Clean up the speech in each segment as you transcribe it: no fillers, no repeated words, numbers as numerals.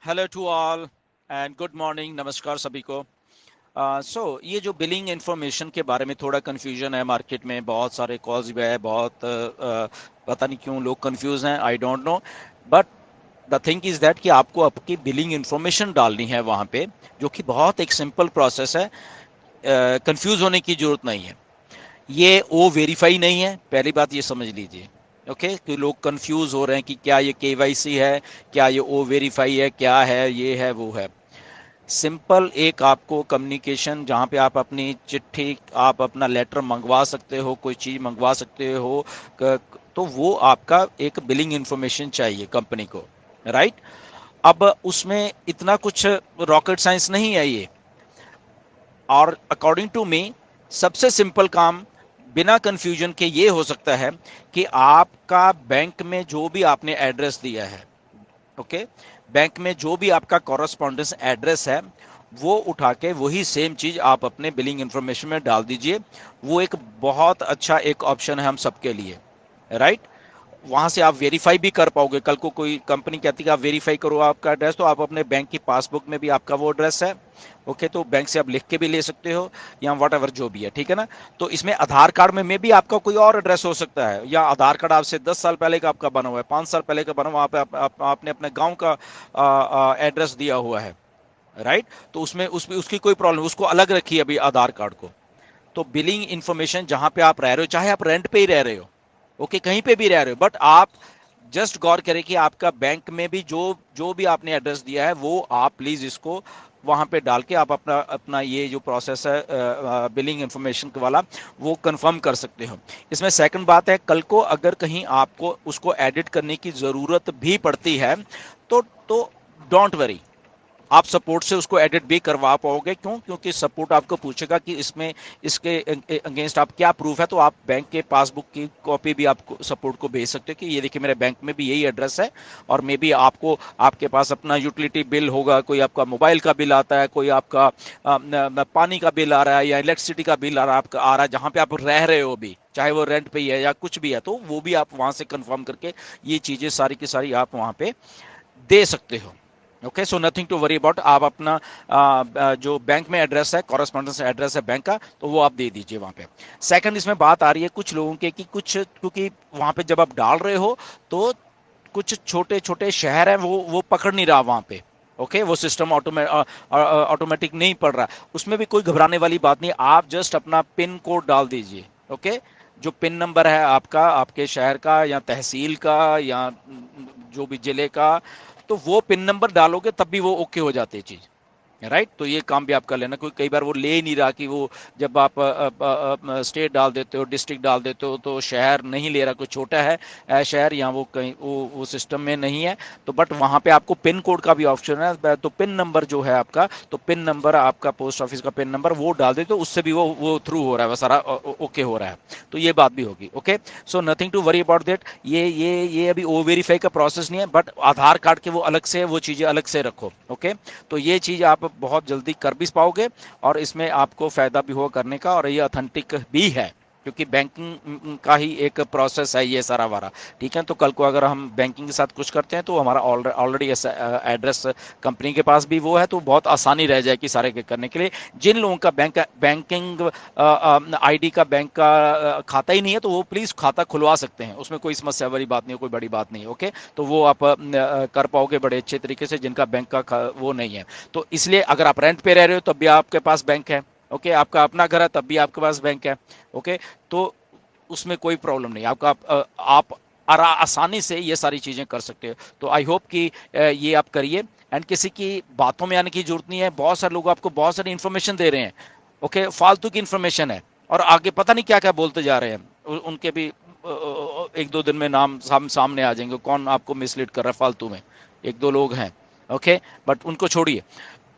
Hello to all and good morning, नमस्कार सभी को। ये जो बिलिंग इंफॉर्मेशन के बारे में थोड़ा कन्फ्यूजन है मार्केट में, बहुत सारे कॉल्स भी है, बहुत पता नहीं क्यों लोग कंफ्यूज हैं, I don't know. But the thing is that कि आपको आपकी बिलिंग इंफॉर्मेशन डालनी है वहाँ पे, जो कि बहुत एक सिंपल प्रोसेस है। कंफ्यूज होने की जरूरत नहीं है। ये ओ वेरीफाई नहीं है, पहली बात ये समझ लीजिए। ओके, कि लोग कंफ्यूज हो रहे हैं कि क्या ये केवाईसी है, क्या ये ओ वेरीफाई है, क्या है, ये है वो है। सिंपल एक आपको कम्युनिकेशन, जहाँ पे आप अपनी चिट्ठी, आप अपना लेटर मंगवा सकते हो, कोई चीज़ मंगवा सकते हो, तो वो आपका एक बिलिंग इंफॉर्मेशन चाहिए कंपनी को, राइट। अब उसमें इतना कुछ रॉकेट साइंस नहीं है ये। और अकॉर्डिंग टू मी सबसे सिंपल काम बिना कंफ्यूजन के ये हो सकता है कि आपका बैंक में जो भी आपने एड्रेस दिया है, ओके, बैंक में जो भी आपका कॉरेस्पॉन्डेंस एड्रेस है, वो उठा के वही सेम चीज आप अपने बिलिंग इंफॉर्मेशन में डाल दीजिए। वो एक बहुत अच्छा एक ऑप्शन है हम सबके लिए, राइट। वहां से आप वेरीफाई भी कर पाओगे। कल को कोई कंपनी कहती है आप वेरीफाई करो आपका एड्रेस, तो आप अपने बैंक की पासबुक में भी आपका वो एड्रेस है, ओके, तो बैंक से आप लिख के भी ले सकते हो, या वट एवर जो भी है, ठीक है ना। तो इसमें आधार कार्ड में भी आपका कोई और एड्रेस हो सकता है, या आधार कार्ड आपसे 10 साल पहले का आपका बना हुआ है, 5 साल पहले का बना हुआ, आपने अपने गाँव का एड्रेस दिया हुआ है, राइट। तो उसमें उसकी कोई प्रॉब्लम, उसको अलग रखिए अभी आधार कार्ड को। तो बिलिंग इंफॉर्मेशन जहां पे आप रह रहे हो, चाहे आप रेंट पे ही रह रहे हो, ओके, कहीं पे भी रह रहे हो, बट आप जस्ट गौर करें कि आपका बैंक में भी जो जो भी आपने एड्रेस दिया है, वो आप प्लीज इसको वहां पे डाल के आप अपना अपना ये जो प्रोसेस है बिलिंग इंफॉर्मेशन वाला, वो कंफर्म कर सकते हो। इसमें सेकंड बात है, कल को अगर कहीं आपको उसको एडिट करने की जरूरत भी पड़ती है, तो तो डोंट वरी, आप सपोर्ट से उसको एडिट भी करवा पाओगे। क्यों? क्योंकि सपोर्ट आपको पूछेगा कि इसमें इसके अगेंस्ट आप क्या प्रूफ है, तो आप बैंक के पासबुक की कॉपी भी आपको सपोर्ट को भेज सकते हो कि ये देखिए मेरे बैंक में भी यही एड्रेस है, और मे बी आपको आपके पास अपना यूटिलिटी बिल होगा, कोई आपका मोबाइल का बिल आता है, कोई आपका पानी का बिल आ रहा है, या इलेक्ट्रिसिटी का बिल आपका आ रहा है, जहाँ पे आप रह रहे हो भी, चाहे वो रेंट पे ही है या कुछ भी है, तो वो भी आप वहां से कंफर्म करके ये चीजें सारी की सारी आप वहां पे दे सकते हो। Okay, so nothing to worry about. आप अपना जो बैंक में एड्रेस है, कॉरेस्पॉन्डेंस एड्रेस है बैंक का, तो वो आप दे दीजिए वहां पे। सेकंड, इसमें बात आ रही है कुछ लोगों के कि कुछ, क्योंकि वहां पे जब आप डाल रहे हो, तो कुछ छोटे छोटे शहर है, वो पकड़ नहीं रहा वहां पे। ओके, वो सिस्टम ऑटोमेटिक नहीं पड़ रहा। उसमें भी कोई घबराने वाली बात नहीं, आप जस्ट अपना पिन कोड डाल दीजिए। ओके, जो पिन नंबर है आपका, आपके शहर का या तहसील का या जो भी जिले का, तो वो पिन नंबर डालोगे तब भी वो ओके हो जाती है चीज, राइट। तो ये काम भी आप कर लेना। कोई कई बार वो ले ही नहीं रहा कि वो, जब आप स्टेट डाल देते हो, डिस्ट्रिक्ट डाल देते हो, तो शहर नहीं ले रहा, कोई छोटा है शहर, या वो कहीं वो सिस्टम में नहीं है, तो बट वहां पे आपको पिन कोड का भी ऑप्शन है, तो पिन नंबर जो है आपका, तो पिन नंबर आपका पोस्ट ऑफिस का पिन नंबर वो डाल दे, तो उससे भी वो थ्रू हो रहा है, वो सारा ओके हो रहा है। तो ये बात भी होगी। Okay, so nothing to worry about that. ये अभी ओ वेरीफाई का प्रोसेस नहीं है, बट आधार कार्ड के वो अलग से, वो चीजें अलग से रखो। ओके, तो ये चीज आप बहुत जल्दी कर भी पाओगे, और इसमें आपको फायदा भी होगा करने का, और ये ऑथेंटिक भी है, क्योंकि बैंकिंग का ही एक प्रोसेस है ये सारा वारा। ठीक है, तो कल को अगर हम बैंकिंग के साथ कुछ करते हैं, तो हमारा ऑलरेडी एड्रेस कंपनी के पास भी वो है, तो बहुत आसानी रह जाएगी सारे के करने के लिए। जिन लोगों का बैंकिंग आईडी का बैंक का खाता ही नहीं है, तो वो प्लीज खाता खुलवा सकते हैं, उसमें कोई समस्या वाली बात नहीं है, कोई बड़ी बात नहीं है। ओके, तो वो आप कर पाओगे बड़े अच्छे तरीके से, जिनका बैंक का वो नहीं है। तो इसलिए अगर आप रेंट पे रह रहे हो तब भी आपके पास बैंक है, ओके, आपका अपना घर है तब भी आपके पास बैंक है, ओके, तो उसमें कोई प्रॉब्लम नहीं। आप आसानी से ये सारी चीजें कर सकते हो। तो आई होप कि ये आप करिए, एंड किसी की बातों में आने की जरूरत नहीं है। बहुत सारे लोग आपको बहुत सारी इन्फॉर्मेशन दे रहे हैं, ओके, फालतू की इन्फॉर्मेशन है, और आगे पता नहीं क्या क्या बोलते जा रहे हैं। उनके भी एक दो दिन में नाम सामने आ जाएंगे, कौन आपको मिसलीड कर रहा है फालतू में। एक दो लोग हैं, ओके, बट उनको छोड़िए।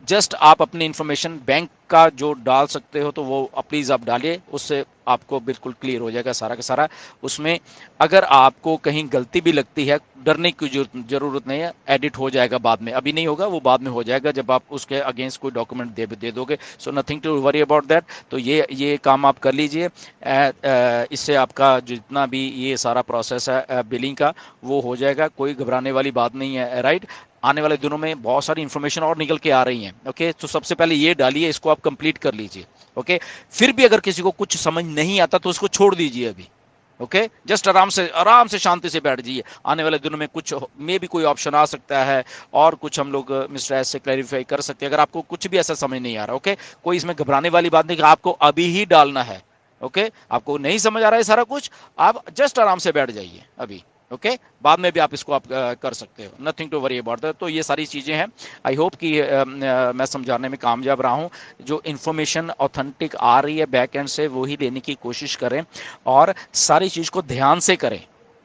जस्ट आप अपनी इंफॉर्मेशन बैंक का जो डाल सकते हो तो वो प्लीज़ आप डालिए, उससे आपको बिल्कुल क्लियर हो जाएगा सारा का सारा। उसमें अगर आपको कहीं गलती भी लगती है, डरने की जरूरत नहीं है, एडिट हो जाएगा बाद में, अभी नहीं होगा, वो बाद में हो जाएगा जब आप उसके अगेंस्ट कोई डॉक्यूमेंट दे दोगे। So nothing to worry about that. तो ये काम आप कर लीजिए। इससे आपका जितना भी ये सारा प्रोसेस है बिलिंग का, वो हो जाएगा, कोई घबराने वाली बात नहीं है, राइट। आने वाले दिनों में बहुत सारी इंफॉर्मेशन और निकल के आ रही हैं। ओके, तो सबसे पहले ये डालिए, इसको आप कंप्लीट कर लीजिए। ओके, फिर भी अगर किसी को कुछ समझ नहीं आता तो उसको छोड़ दीजिए अभी। ओके, जस्ट आराम से शांति से बैठ जाइए। आने वाले दिनों में कुछ में भी कोई ऑप्शन आ सकता है और कुछ हम लोग मिस्टर एस से क्लैरिफाई कर सकते हैं अगर आपको कुछ भी ऐसा समझ नहीं आ रहा। ओके, कोई इसमें घबराने वाली बात नहीं कि आपको अभी ही डालना है। ओके, आपको नहीं समझ आ रहा है सारा कुछ, आप जस्ट आराम से बैठ जाइए अभी। ओके, बाद में भी आप इसको आप कर सकते हो, nothing to worry about that. तो ये सारी चीज़ें हैं। आई होप कि मैं समझाने में कामयाब रहा हूँ। जो इन्फॉर्मेशन ऑथेंटिक आ रही है बैक एंड से, वो ही लेने की कोशिश करें और सारी चीज़ को ध्यान से करें।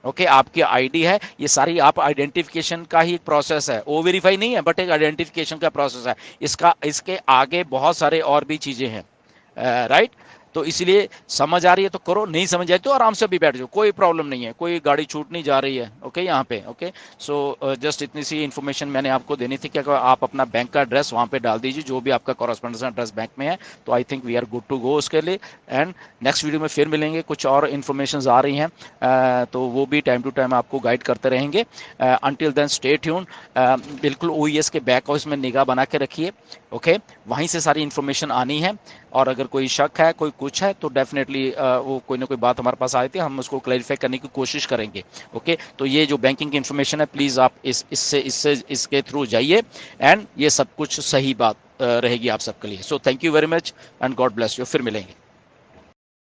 ओके, आपकी आईडी है, ये सारी आप आइडेंटिफिकेशन का ही एक प्रोसेस है, ओ वेरीफाई नहीं है बट एक आइडेंटिफिकेशन का प्रोसेस है। इसके आगे बहुत सारे और भी चीज़ें हैं, राइट। तो इसलिए समझ आ रही है तो करो, नहीं समझ आए तो आराम से भी बैठ जाओ, कोई प्रॉब्लम नहीं है, कोई गाड़ी छूट नहीं जा रही है। ओके, यहाँ पे ओके। सो जस्ट इतनी सी इन्फॉर्मेशन मैंने आपको देनी थी कि अगर आप अपना बैंक का एड्रेस वहाँ पे डाल दीजिए, जो भी आपका कॉरेस्पॉन्डेंस एड्रेस बैंक में है, तो I think we are good to go उसके लिए। एंड नेक्स्ट वीडियो में फिर मिलेंगे, कुछ और इन्फॉर्मेशन आ रही हैं, तो वो भी टाइम टू टाइम आपको गाइड करते रहेंगे। Until then stay tuned. बिल्कुल ओईएस के बैक ऑफिस में निगाह बना के रखिए। ओके, वहीं से सारी इन्फॉर्मेशन आनी है और अगर कोई शक है, कोई कुछ है, तो डेफिनेटली वो कोई ना कोई बात हमारे पास आए थे, हम उसको क्लैरिफाई करने की कोशिश करेंगे। ओके, तो ये जो बैंकिंग की इन्फॉर्मेशन है, प्लीज़ आप इसके थ्रू जाइए एंड ये सब कुछ सही बात रहेगी आप सबके लिए। So thank you very much and God bless you. फिर मिलेंगे।